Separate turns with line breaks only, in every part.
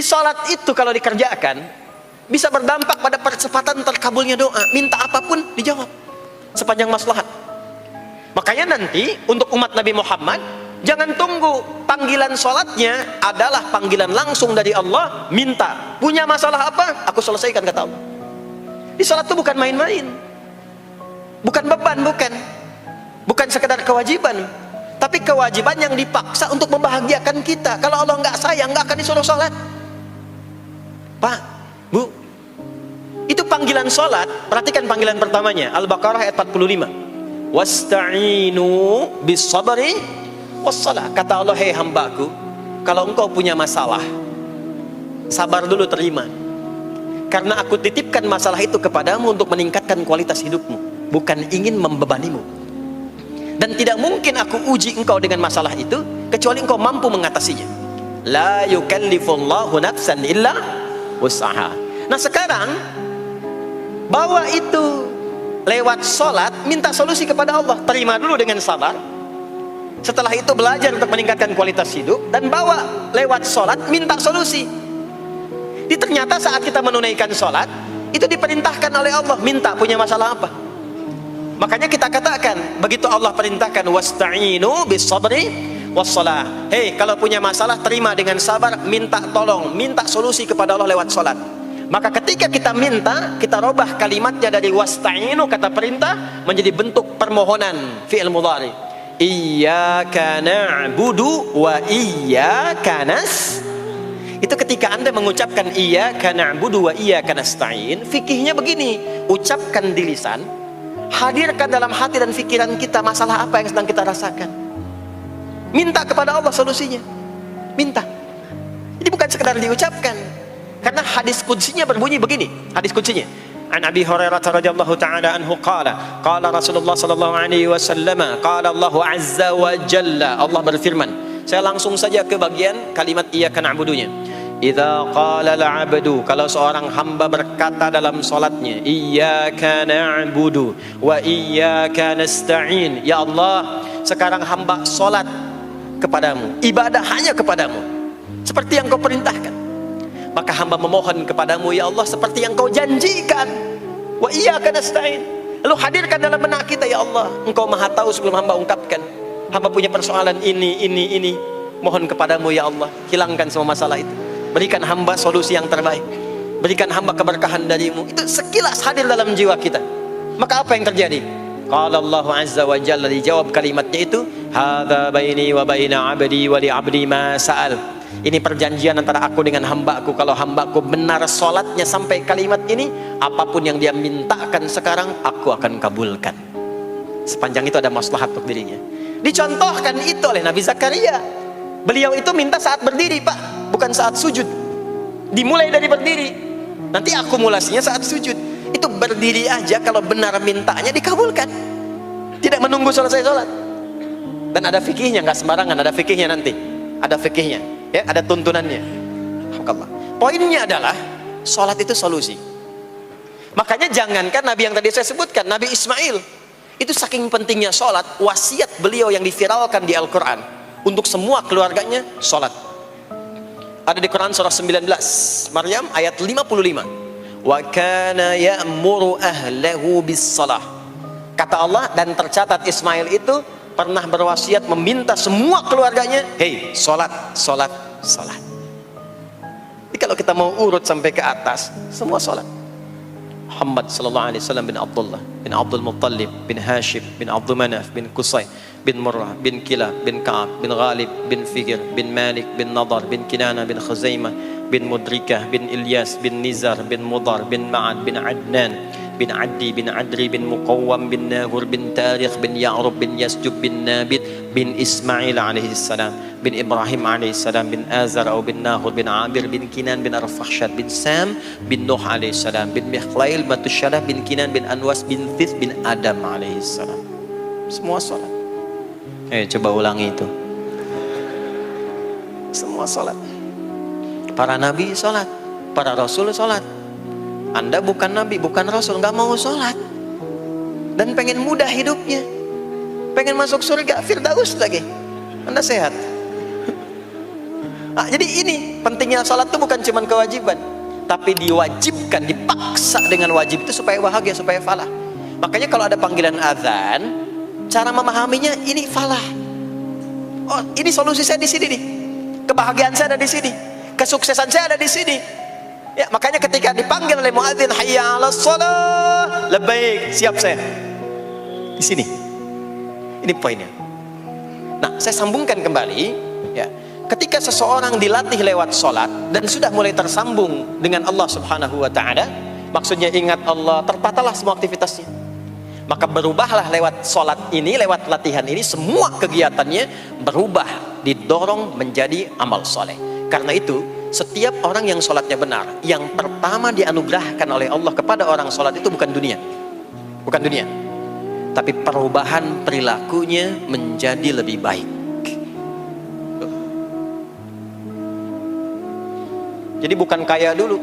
Di sholat itu kalau dikerjakan bisa berdampak pada percepatan terkabulnya doa. Minta apapun dijawab sepanjang maslahat. Makanya nanti untuk umat Nabi Muhammad, jangan tunggu panggilan sholatnya adalah panggilan langsung dari Allah. Minta, punya masalah apa? Aku selesaikan, kata Allah. Di sholat itu bukan main-main, bukan beban, bukan sekedar kewajiban, tapi kewajiban yang dipaksa untuk membahagiakan kita. Kalau Allah nggak sayang, nggak akan disuruh sholat. Pak, Bu, itu panggilan sholat. Perhatikan panggilan pertamanya, Al-Baqarah ayat 45. Wasta'inu bis sabri wassalah. Kata Allah, hei hambaku, kalau engkau punya masalah, sabar dulu, terima. Karena aku titipkan masalah itu kepadamu untuk meningkatkan kualitas hidupmu, bukan ingin membebanimu. Dan tidak mungkin aku uji engkau dengan masalah itu kecuali engkau mampu mengatasinya. La yukallifullahu nafsan illa wus'aha. Nah sekarang bawa itu lewat sholat, minta solusi kepada Allah. Terima dulu dengan sabar. Setelah itu belajar untuk meningkatkan kualitas hidup, dan bawa lewat sholat, minta solusi. Ternyata saat kita menunaikan sholat, itu diperintahkan oleh Allah, minta punya masalah apa. Makanya kita katakan, begitu Allah perintahkan wasta'inu bis sabri wassalah. Hei, kalau punya masalah terima dengan sabar, minta tolong, minta solusi kepada Allah lewat sholat. Maka ketika kita minta, kita robah kalimatnya dari wasta'inu, kata perintah, menjadi bentuk permohonan, fi'il mudhari. Iyyaka na'budu wa iyyaka nasta'in. Itu ketika Anda mengucapkan iyyaka na'budu wa iyyaka nasta'in, fikihnya begini, ucapkan di lisan, hadirkan dalam hati dan pikiran kita masalah apa yang sedang kita rasakan. Minta kepada Allah solusinya. Minta. Ini bukan sekedar diucapkan. Karena hadis qudsinya berbunyi begini. Hadis qudsinya. An Abi Hurairah radhiyallahu ta'ala anhu qala Rasulullah sallallahu alaihi wasallam, qala Allah azza wa jalla, Allah berfirman. Saya langsung saja ke bagian kalimat iyyaka na'budunya. Idza qala al-'abdu, kalau seorang hamba berkata dalam salatnya, iyyaka na'budu wa iyyaka nasta'in, ya Allah, sekarang hamba salat kepadamu, ibadah hanya kepadamu, seperti yang kau perintahkan. Maka hamba memohon kepadamu, ya Allah, seperti yang kau janjikan. Wa iyyaka nasta'in. Lalu hadirkan dalam benak kita, ya Allah, engkau maha tahu sebelum hamba ungkapkan. Hamba punya persoalan ini. Mohon kepadamu, ya Allah, hilangkan semua masalah itu. Berikan hamba solusi yang terbaik. Berikan hamba keberkahan darimu. Itu sekilas hadir dalam jiwa kita. Maka apa yang terjadi? Qala Allah azza wa jalla, dijawab kalimatnya itu, hadza baini wa baina 'abdi wa li 'abdi ma sa'al. Ini perjanjian antara aku dengan hambaku. Kalau hambaku benar sholatnya sampai kalimat ini, apapun yang dia mintakan sekarang, aku akan kabulkan. Sepanjang itu ada maslahat untuk dirinya. Dicontohkan itu oleh Nabi Zakaria. Beliau itu minta saat berdiri, Pak, bukan saat sujud. Dimulai dari berdiri, nanti akumulasinya saat sujud. Itu berdiri aja kalau benar mintanya dikabulkan, tidak menunggu selesai sholat. Dan ada fikihnya, nggak sembarangan, ada fikihnya nanti. Ada fikihnya, ya, ada tuntunannya. Poinnya adalah sholat itu solusi. Makanya jangankan Nabi yang tadi saya sebutkan, Nabi Ismail, itu saking pentingnya sholat, wasiat beliau yang diviralkan di Al-Quran untuk semua keluarganya, sholat. Ada di Quran surah 19 Maryam ayat 55. Wa kana ya'muru ahlahu bis salah. Kata Allah, dan tercatat Ismail itu pernah berwasiat meminta semua keluarganya, hei, sholat. Jadi kalau kita mau urut sampai ke atas, semua sholat. Muhammad sallallahu alaihi wasallam bin Abdullah bin Abdul Muttalib bin Hashim bin Abdul Manaf bin Qusay bin Murrah bin Kilab bin Ka'ab bin Ghalib bin Fihir bin Malik bin Nadar bin Kinana bin Khuzaimah bin Mudrikah bin Ilyas bin Nizar bin Mudar bin Ma'ad bin Adnan bin Addi bin Adri bin Muqawwam bin Nahur bin Tarikh bin Ya'rub bin Yasjub bin Nabit bin Ismail alaihi salam bin Ibrahim alaihi salam bin Azar atau bin Nahur bin Abir bin Kinan bin Arfakhshad bin Sam bin Nuh alaihi salam bin Mikhlail Matusyalah bin Kinan bin Anwas bin Thith bin Adam alaihi salam. Semua sholat. Coba ulangi itu. Semua sholat. Para nabi sholat, para rasul sholat. Anda bukan nabi, bukan rasul, nggak mau sholat, dan pengen mudah hidupnya, pengen masuk surga Firdaus lagi. Anda sehat? Jadi ini pentingnya salat itu bukan cuma kewajiban, tapi diwajibkan, dipaksa dengan wajib itu supaya bahagia, supaya falah. Makanya kalau ada panggilan azan, cara memahaminya ini falah. Oh, ini solusi saya di sini nih. Kebahagiaan saya ada di sini. Kesuksesan saya ada di sini. Ya, makanya ketika dipanggil oleh muadzin, hayya 'alas shalah, labbaik, siap saya. Di sini. Ini poinnya. Nah, saya sambungkan kembali, ya. Ketika seseorang dilatih lewat sholat dan sudah mulai tersambung dengan Allah Subhanahu wa ta'ala, maksudnya ingat Allah, tertatalah semua aktivitasnya, maka berubahlah lewat sholat ini, lewat latihan ini, semua kegiatannya berubah, didorong menjadi amal soleh. Karena itu setiap orang yang sholatnya benar, yang pertama dianugerahkan oleh Allah kepada orang sholat itu bukan dunia, tapi perubahan perilakunya menjadi lebih baik. Jadi bukan kaya dulu,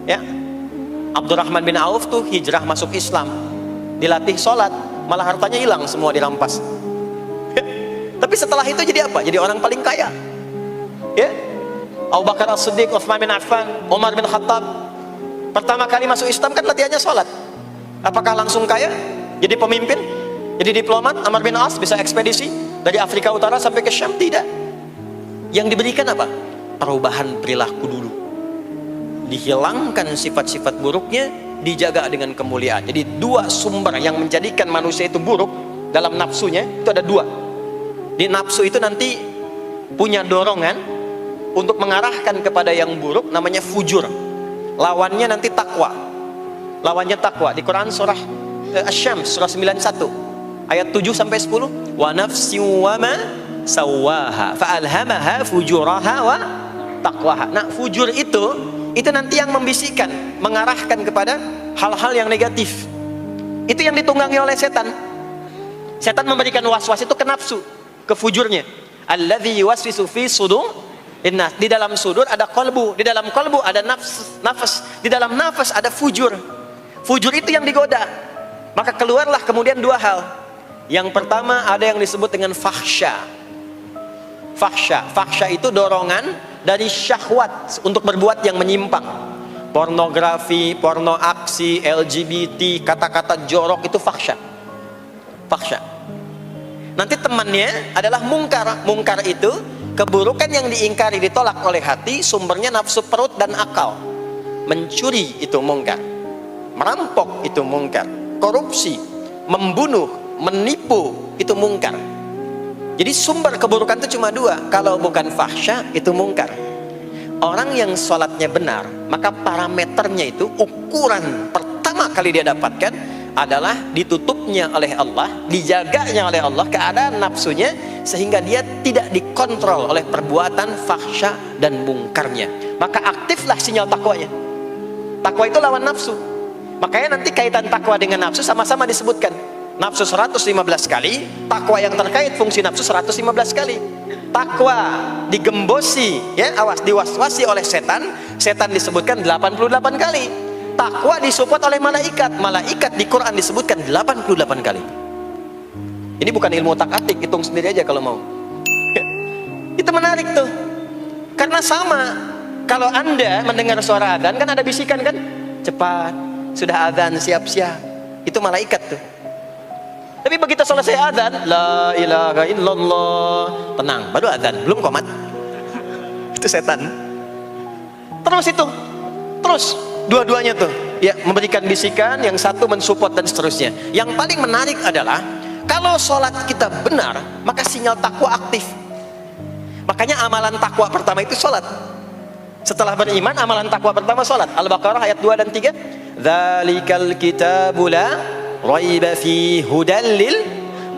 ya. Abdurrahman bin Auf tuh hijrah masuk Islam, dilatih sholat, malah hartanya hilang semua, dirampas. Tapi setelah itu jadi apa? Jadi orang paling kaya, ya. Abu Bakar As-Siddiq, Utsman bin Affan, Umar bin Khattab, pertama kali masuk Islam kan latihannya sholat. Apakah langsung kaya? Jadi pemimpin? Jadi diplomat? Amr bin As bisa ekspedisi dari Afrika Utara sampai ke Syam? Tidak. Yang diberikan apa? Perubahan perilaku dulu, dihilangkan sifat-sifat buruknya, dijaga dengan kemuliaan. Jadi dua sumber yang menjadikan manusia itu buruk dalam nafsunya itu ada dua. Di nafsu itu nanti punya dorongan untuk mengarahkan kepada yang buruk, namanya fujur. Lawannya nanti takwa. Lawannya takwa. Di Quran surah Asy-Syams surah 91 ayat 7 sampai 10, wa nafsi wa ma sawaha fa alhamaha fujuraha wa taqwaha. Nah, fujur itu nanti yang membisikkan, mengarahkan kepada hal-hal yang negatif. Itu yang ditunggangi oleh setan. Setan memberikan was-was itu ke nafsu, ke fujurnya. Alladzi yuwaswisu fi sudur innas. Di dalam sudur ada qalbu, di dalam qalbu ada nafas, di dalam nafas ada fujur. Fujur itu yang digoda. Maka keluarlah kemudian dua hal. Yang pertama ada yang disebut dengan fahsya. Fahsya itu dorongan dari syahwat untuk berbuat yang menyimpang. Pornografi, porno aksi, LGBT, kata-kata jorok itu fahsya. Nanti temannya adalah mungkar. Mungkar itu keburukan yang diingkari, ditolak oleh hati, sumbernya nafsu perut dan akal. Mencuri itu mungkar, merampok itu mungkar, korupsi, membunuh, menipu itu mungkar. Jadi sumber keburukan itu cuma dua. Kalau bukan fahsya itu mungkar. Orang yang sholatnya benar, maka parameternya itu, ukuran pertama kali dia dapatkan adalah ditutupnya oleh Allah, dijaganya oleh Allah keadaan nafsunya, sehingga dia tidak dikontrol oleh perbuatan fahsya dan mungkarnya. Maka aktiflah sinyal takwanya. Takwa itu lawan nafsu. Makanya nanti kaitan takwa dengan nafsu sama-sama disebutkan. Nafsu 115 kali, takwa yang terkait fungsi nafsu 115 kali. Takwa digembosi, ya, awas, diwaswasi oleh setan, setan disebutkan 88 kali. Takwa disupport oleh malaikat, malaikat di Quran disebutkan 88 kali. Ini bukan ilmu tak-atik, hitung sendiri aja kalau mau. Itu menarik tuh. Karena sama, kalau Anda mendengar suara adzan kan ada bisikan kan? Cepat, sudah adzan, siap-siap. Itu malaikat tuh. Tapi begitu selesai adzan, la ilaha illallah, tenang, baru adzan, belum qomat. Itu setan. Terus dua-duanya tuh, ya, memberikan bisikan, yang satu mensupport dan seterusnya. Yang paling menarik adalah kalau sholat kita benar, maka sinyal takwa aktif. Makanya amalan takwa pertama itu sholat. Setelah beriman, amalan takwa pertama sholat. Al-Baqarah ayat 2 dan 3. Dzalikal kitabu la raiba fi hudal lil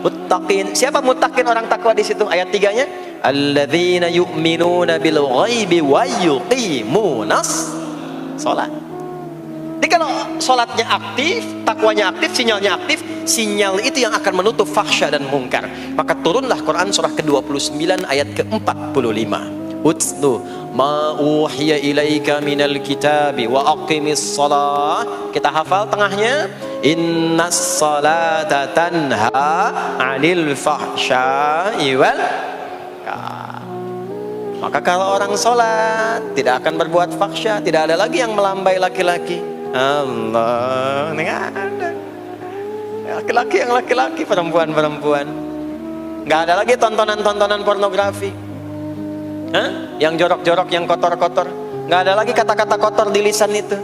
muttaqin. Siapa muttaqin, orang takwa di situ? Ayat 3-nya, alladzina yu'minuna bil ghaibi wa yuqimunas sholat. Jadi kalau sholatnya aktif, takwanya aktif, sinyalnya aktif, sinyal itu yang akan menutup fahsya dan mungkar. Maka turunlah Quran surah ke-29 ayat ke-45. Utslu ma uhiya ilaika minal kitabi wa aqimis shalah. Kita hafal tengahnya, innas salata tanha 'anil fahsya'i wal munkar. Maka kalau orang sholat tidak akan berbuat fahsya, tidak ada lagi yang melambai laki-laki. Allah, nggak ada. Laki-laki yang laki-laki, perempuan-perempuan. Nggak ada lagi tontonan-tontonan pornografi. Yang jorok-jorok, yang kotor-kotor. Nggak ada lagi kata-kata kotor di lisan itu.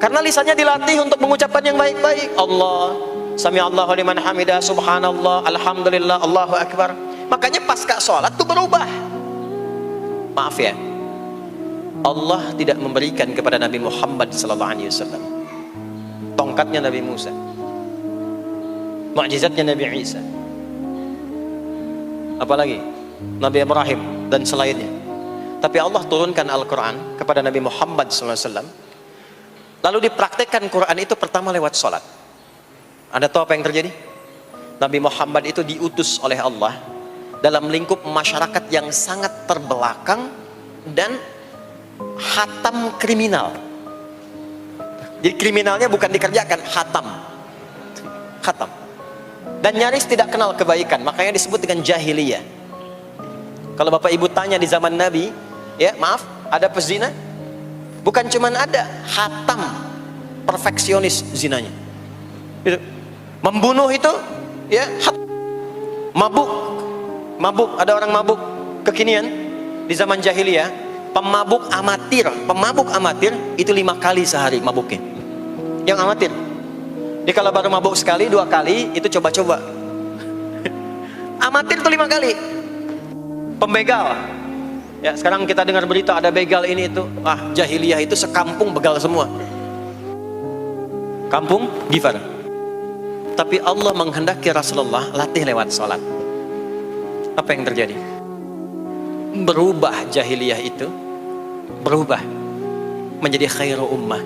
Karena lisannya dilatih untuk mengucapkan yang baik-baik. Allah, sami Allahu liman hamidah, subhanallah, alhamdulillah, Allahu akbar. Makanya pasca sholat itu berubah. Maaf ya, Allah tidak memberikan kepada Nabi Muhammad SAW tongkatnya Nabi Musa, mukjizatnya Nabi Isa, apalagi Nabi Ibrahim dan selainnya. Tapi Allah turunkan Al-Quran kepada Nabi Muhammad SAW, lalu dipraktekkan Quran itu pertama lewat sholat. Anda tahu apa yang terjadi? Nabi Muhammad itu diutus oleh Allah dalam lingkup masyarakat yang sangat terbelakang dan hatam kriminal. Jadi kriminalnya bukan dikerjakan, hatam. Dan nyaris tidak kenal kebaikan, makanya disebut dengan jahiliyah. Kalau Bapak Ibu tanya di zaman Nabi, ya maaf, ada pezina? Bukan cuman ada, hatam, perfeksionis zinanya. Itu. Membunuh itu, ya, mabuk, ada orang mabuk kekinian di zaman jahiliyah, pemabuk amatir itu 5 kali sehari mabuknya. Yang amatir. Jadi kalau baru mabuk sekali, 2 kali itu coba-coba. Amatir itu 5 kali. Pembegal. Ya, sekarang kita dengar berita ada begal ini itu. Jahiliyah itu sekampung begal semua. Kampung Gifar. Tapi Allah menghendaki Rasulullah latih lewat sholat. Apa yang terjadi? Berubah jahiliyah itu, berubah menjadi khairu ummah,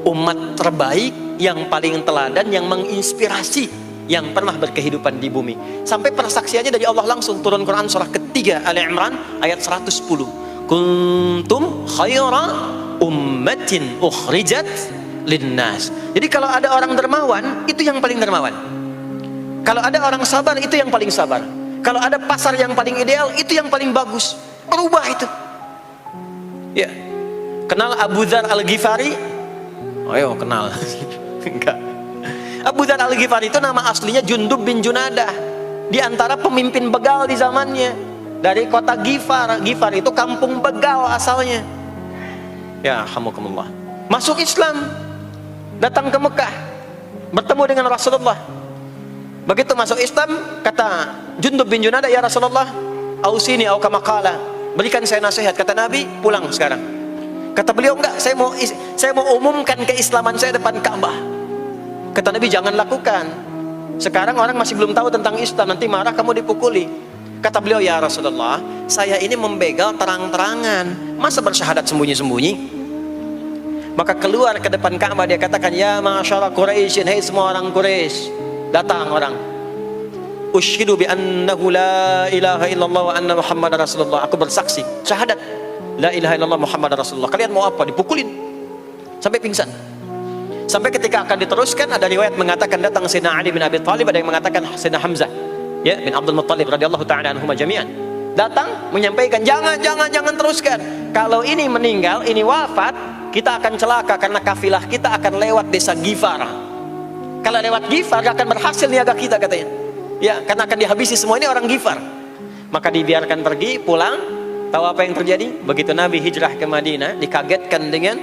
umat terbaik yang paling teladan, yang menginspirasi, yang pernah berkehidupan di bumi. Sampai persaksiannya dari Allah langsung, turun Quran surah ketiga Ali Imran ayat 110. Kuntum khaira ummatin ukhrijat linnas. Jadi kalau ada orang dermawan, itu yang paling dermawan. Kalau ada orang sabar, itu yang paling sabar. Kalau ada pasar yang paling ideal, itu yang paling bagus. Berubah itu. Ya. Kenal Abu Dzar Al-Ghifari? Ayo kenal. Enggak. Abu Dzar Al-Ghifari itu nama aslinya Jundub bin Junadah. Di antara pemimpin begal di zamannya. Dari kota Ghifar. Ghifar itu kampung begal asalnya. Ya, hamukumullah. Masuk Islam. Datang ke Mekah. Bertemu dengan Rasulullah. Begitu masuk Islam, kata Jundub bin Junadah, ya Rasulullah, ausini au kama qala, berikan saya nasihat. Kata Nabi, pulang sekarang. Kata beliau, enggak, saya mau umumkan keislaman saya depan Ka'bah. Kata Nabi, jangan lakukan. Sekarang orang masih belum tahu tentang Islam, nanti marah kamu dipukuli. Kata beliau, ya Rasulullah, saya ini membegal terang-terangan, masa bersyahadat sembunyi-sembunyi? Maka keluar ke depan Ka'bah, dia katakan, ya ma'asyara Quraisyin, hai semua orang Quraisy. Datang orang, ushidu bi annahu la ilaha illallah wa anna muhammadar rasulullah. Aku bersaksi, syahadat la ilaha illallah muhammadar rasulullah. Kalian mau apa? Dipukulin sampai pingsan. Sampai ketika akan diteruskan, ada riwayat mengatakan datang Sayyidina Ali bin Abi Thalib, ada yang mengatakan Sayyidina Hamzah, ya, bin Abdul Muttalib radhiyallahu ta'ala anhuma jami'an. Datang menyampaikan, jangan teruskan. Kalau ini meninggal, ini wafat, kita akan celaka karena kafilah kita akan lewat desa Ghifar. Kalau lewat Ghifar gak akan berhasil niaga kita, katanya. Ya, karena akan dihabisi semua ini orang Ghifar. Maka dibiarkan pergi, pulang. Tahu apa yang terjadi? Begitu Nabi hijrah ke Madinah, dikagetkan dengan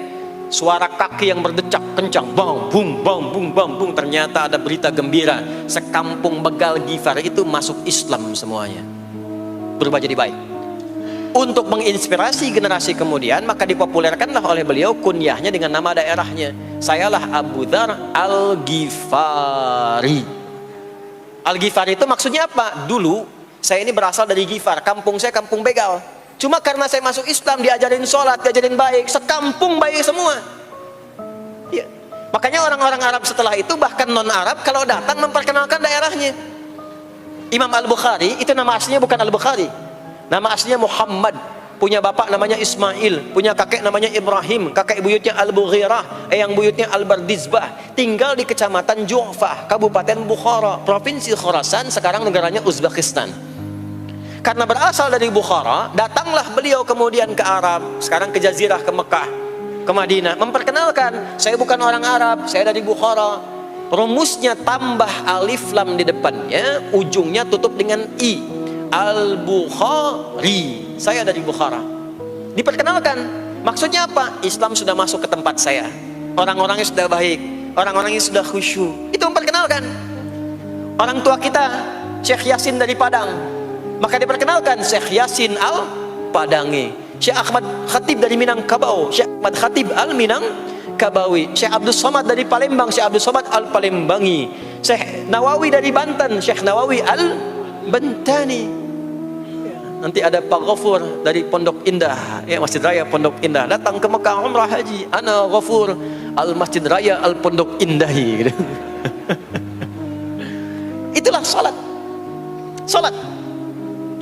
suara kaki yang berdecak kencang. Bang, bung, bang, bung, bang, bung. Ternyata ada berita gembira. Sekampung begal Ghifar itu masuk Islam semuanya. Berubah jadi baik. Untuk menginspirasi generasi kemudian, maka dipopulerkanlah oleh beliau kunyahnya dengan nama daerahnya. Sayalah Abu Dzar Al-Ghifari. Al-Ghifari itu maksudnya apa? Dulu saya ini berasal dari Ghifar, kampung saya kampung begal. Cuma karena saya masuk Islam, diajarin sholat, diajarin baik, sekampung baik semua. Ya. Makanya orang-orang Arab setelah itu, bahkan non-Arab, kalau datang memperkenalkan daerahnya. Imam Al-Bukhari, itu nama aslinya bukan Al-Bukhari. Nama aslinya Muhammad, punya bapak namanya Ismail, punya kakek namanya Ibrahim, kakek buyutnya Al-Bughirah, yang buyutnya Al-Bardizbah, tinggal di kecamatan Ju'fah, Kabupaten Bukhara, Provinsi Khorasan, sekarang negaranya Uzbekistan. Karena berasal dari Bukhara, datanglah beliau kemudian ke Arab, sekarang ke Jazirah, ke Mekah, ke Madinah, memperkenalkan, saya bukan orang Arab, saya dari Bukhara. Rumusnya tambah alif lam di depannya, ujungnya tutup dengan i. Al-Bukhari, saya dari Bukhara. Diperkenalkan, maksudnya apa? Islam sudah masuk ke tempat saya, orang-orangnya sudah baik, orang-orangnya sudah khusyuk. Itu memperkenalkan. Orang tua kita Syekh Yasin dari Padang, maka diperkenalkan Syekh Yasin Al-Padangi. Syekh Ahmad Khatib dari Minangkabau, Syekh Ahmad Khatib Al-Minangkabawi. Syekh Abdul Somad dari Palembang, Syekh Abdul Somad Al-Palembangi. Syekh Nawawi dari Banten, Syekh Nawawi Al-Bantani. Nanti ada Pak Ghafur dari Pondok Indah, ya, Masjid Raya Pondok Indah, datang ke Mekah umrah haji. Ana Ghafur Al-Masjid Raya Al-Pondok Indahi. Itulah salat. Salat.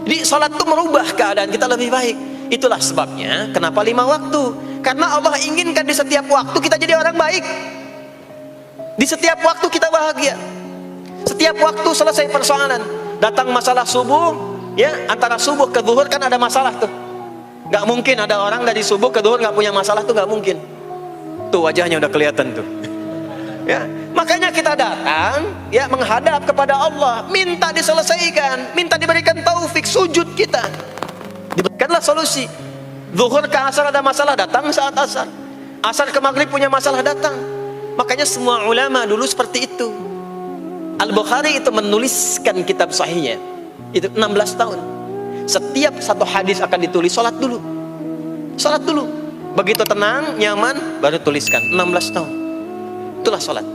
Jadi salat itu merubah keadaan kita lebih baik. Itulah sebabnya kenapa 5 waktu. Karena Allah inginkan di setiap waktu kita jadi orang baik. Di setiap waktu kita bahagia. Setiap waktu selesai persoalan. Datang masalah subuh, ya, antara subuh ke zuhur kan ada masalah tuh. Gak mungkin ada orang dari subuh ke zuhur gak punya masalah tuh, gak mungkin. Tuh wajahnya udah kelihatan tuh. Ya, makanya kita datang, ya, menghadap kepada Allah, minta diselesaikan, minta diberikan taufik, sujud kita, diberikanlah solusi. Zuhur ke asar ada masalah, datang saat asar. Asar ke maghrib punya masalah, datang. Makanya semua ulama dulu seperti itu. Al-Bukhari itu menuliskan kitab sahihnya itu 16 tahun. Setiap satu hadis akan ditulis, sholat dulu. Sholat dulu. Begitu tenang, nyaman, baru tuliskan. 16 tahun. Itulah sholat.